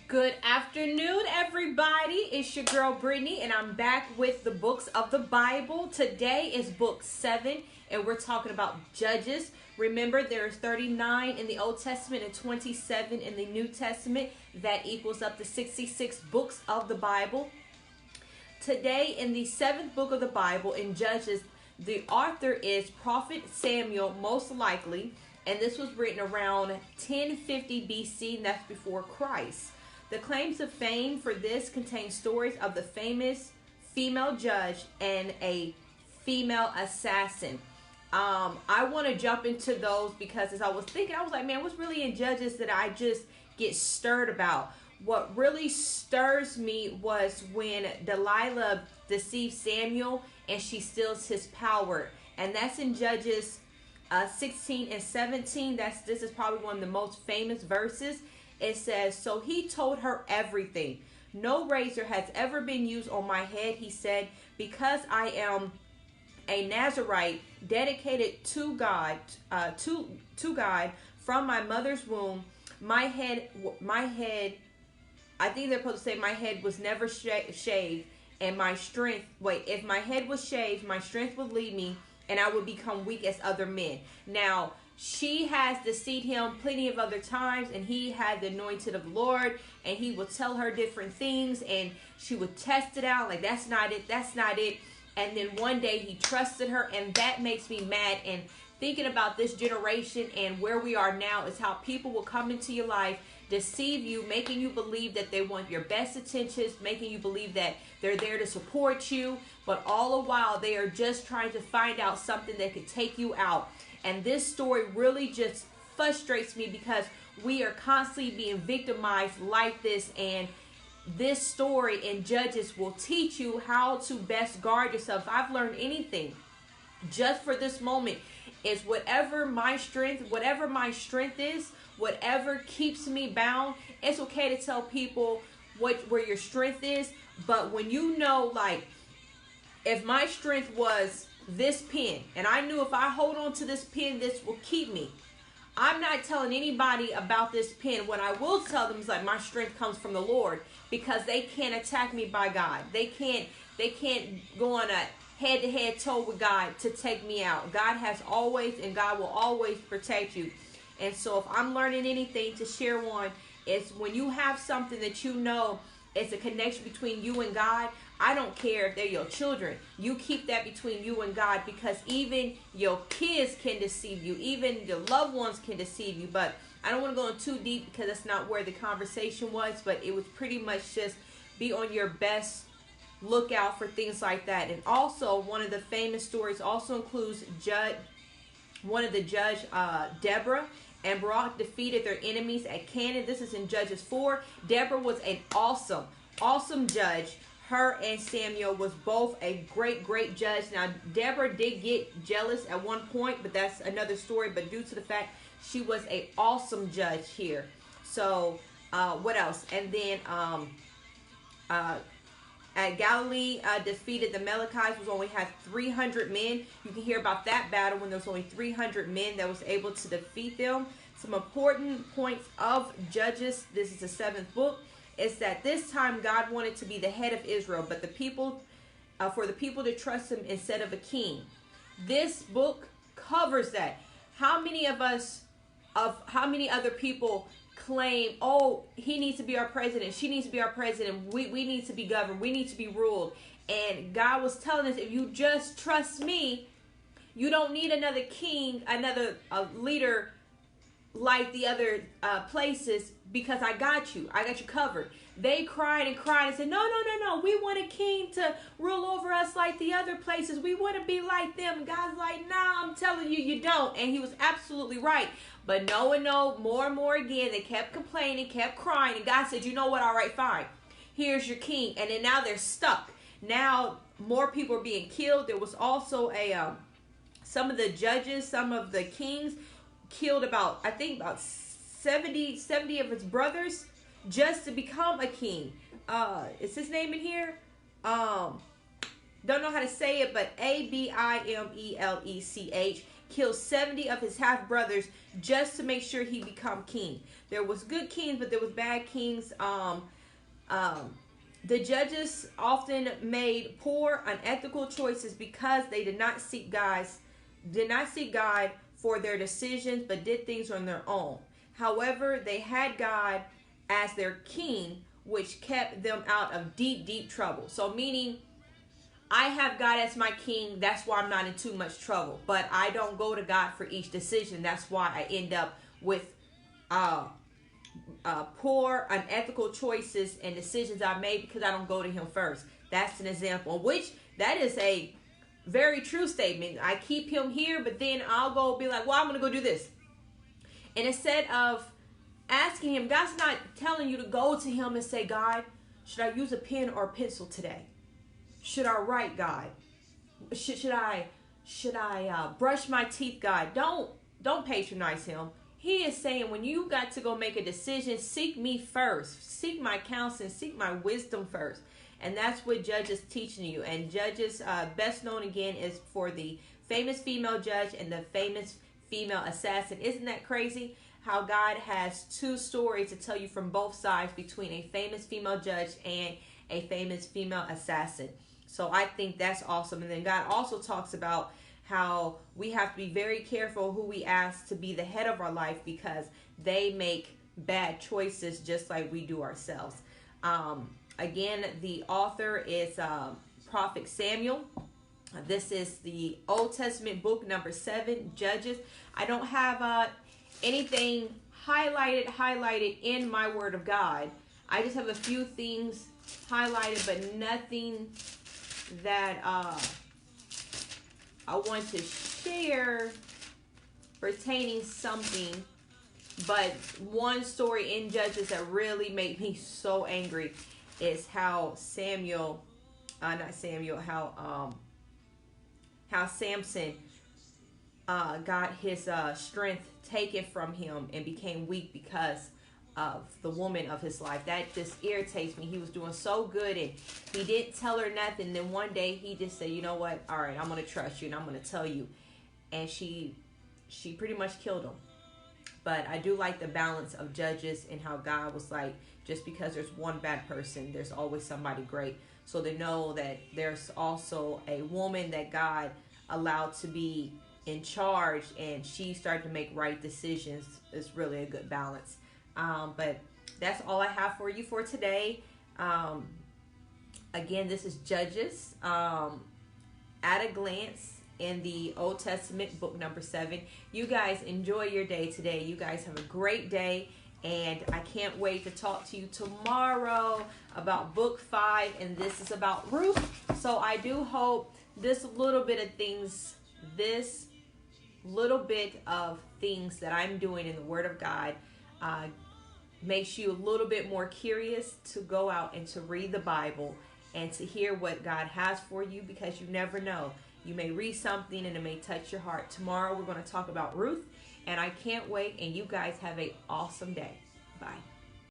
Good afternoon, everybody. It's your girl Brittany, and I'm back with the books of the Bible. Today is book 7, and we're talking about Judges. Remember, there's 39 in the Old Testament and 27 in the New Testament. That equals up to 66 books of the Bible. Today, in the 7th book of the Bible, in Judges, the author is Prophet Samuel, most likely, and this was written around 1050 BC, and that's before Christ. The claims of fame for this contain stories of the famous female judge and a female assassin. I want to jump into those because as I was thinking, I was like, man, what's really in Judges that I just get stirred about? What really stirs me was when Delilah deceives Samuel and she steals his power. And that's in Judges 16 and 17. This is probably one of the most famous verses. It says, "So he told her everything. No razor has ever been used on my head," he said, "because I am a Nazarite dedicated to God, to God from my mother's womb. My head, I think they're supposed to say my head was never shaved, and my strength, if my head was shaved, my strength would leave me, and I would become weak as other men." Now, she has deceived him plenty of other times, and he had the anointed of the Lord, and he would tell her different things, and she would test it out, like, that's not it, that's not it. And then one day he trusted her, and that makes me mad. And thinking about this generation and where we are now is how people will come into your life, deceive you, making you believe that they want your best intentions, making you believe that they're there to support you, but all the while they are just trying to find out something that could take you out. And this story really just frustrates me because we are constantly being victimized like this. And this story in Judges will teach you how to best guard yourself. If I've learned anything just for this moment, is whatever my strength is, whatever keeps me bound, it's okay to tell people where your strength is. But when you know, like, if my strength was this pen, and I knew if I hold on to this pen, this will keep me, I'm not telling anybody about this pen. What I will tell them is like my strength comes from the Lord, because they can't attack me by God. They can't go on a head-to-head toe with God to take me out. God has always, and God will always protect you. And so if I'm learning anything to share one, it's when you have something that you know it's a connection between you and God. I don't care if they're your children. You keep that between you and God, because even your kids can deceive you. Even your loved ones can deceive you. But I don't want to go in too deep because that's not where the conversation was. But it was pretty much just be on your best lookout for things like that. And also, one of the famous stories also includes Judge Deborah and Barak defeated their enemies at Canaan. This is in Judges 4. Deborah was an awesome judge. Her and Samuel was both a great judge. Now, Deborah did get jealous at one point, but that's another story. But due to the fact she was an awesome judge here. So, what else? And then at Galilee defeated the Amalekites, was only had 300 men. You can hear about that battle when there was only 300 men that was able to defeat them. Some important points of Judges, this is the 7th book, is that this time God wanted to be the head of Israel, but the people, for the people to trust him instead of a king. This book covers that. How many other people claim, oh, he needs to be our president, she needs to be our president, we need to be governed, we need to be ruled. And God was telling us, if you just trust me, you don't need another king, another leader like the other places, because I got you covered. They cried and said, no, we want a king to rule over us like the other places. We want to be like them. And God's like, nah, I'm telling you, you don't. And he was absolutely right. But no, more and more again, they kept complaining, kept crying. And God said, you know what? All right, fine. Here's your king. And then now they're stuck. Now more people are being killed. There was also some of the judges, some of the kings killed about 70 of his brothers just to become a king. Is his name in here? Don't know how to say it, but Abimelech. killed 70 of his half brothers just to make sure he become king. There was good kings, but there was bad kings. The judges often made poor, unethical choices because they did not seek God for their decisions, but did things on their own. However, they had God as their king, which kept them out of deep, deep trouble. So meaning, I have God as my king. That's why I'm not in too much trouble. But I don't go to God for each decision. That's why I end up with poor, unethical choices and decisions I made because I don't go to him first. That's an example, which that is a very true statement. I keep him here, but then I'll go be like, well, I'm going to go do this. And instead of asking him, God's not telling you to go to him and say, God, should I use a pen or a pencil today? Should I write, God? Should I brush my teeth, God? Don't patronize him. He is saying, when you got to go make a decision, seek me first. Seek my counsel, seek my wisdom first. And that's what Judges teaching you. And Judges, best known again, is for the famous female judge and the famous female assassin. Isn't that crazy? How God has two stories to tell you from both sides between a famous female judge and a famous female assassin. So I think that's awesome. And then God also talks about how we have to be very careful who we ask to be the head of our life, because they make bad choices just like we do ourselves. Again, the author is Prophet Samuel. This is the Old Testament book, number 7, Judges. I don't have anything highlighted in my Word of God. I just have a few things highlighted, but nothing that I want to share pertaining something. But one story in Judges that really made me so angry is how Samson got his strength taken from him and became weak because of the woman of his life. That just irritates me. He was doing so good and he didn't tell her nothing. Then one day he just said, you know what? All right, I'm going to trust you and I'm going to tell you. And she pretty much killed him. But I do like the balance of Judges and how God was like, just because there's one bad person, there's always somebody great. So to know that there's also a woman that God allowed to be in charge and she started to make right decisions is really a good balance. But that's all I have for you for today. Again, this is Judges at a glance in the Old Testament, book number 7. You guys enjoy your day today. You guys have a great day. And I can't wait to talk to you tomorrow about book 5. And this is about Ruth. So I do hope this little bit of things that I'm doing in the Word of God makes you a little bit more curious to go out and to read the Bible and to hear what God has for you, because you never know. You may read something and it may touch your heart. Tomorrow we're going to talk about Ruth, and I can't wait, and you guys have an awesome day. Bye.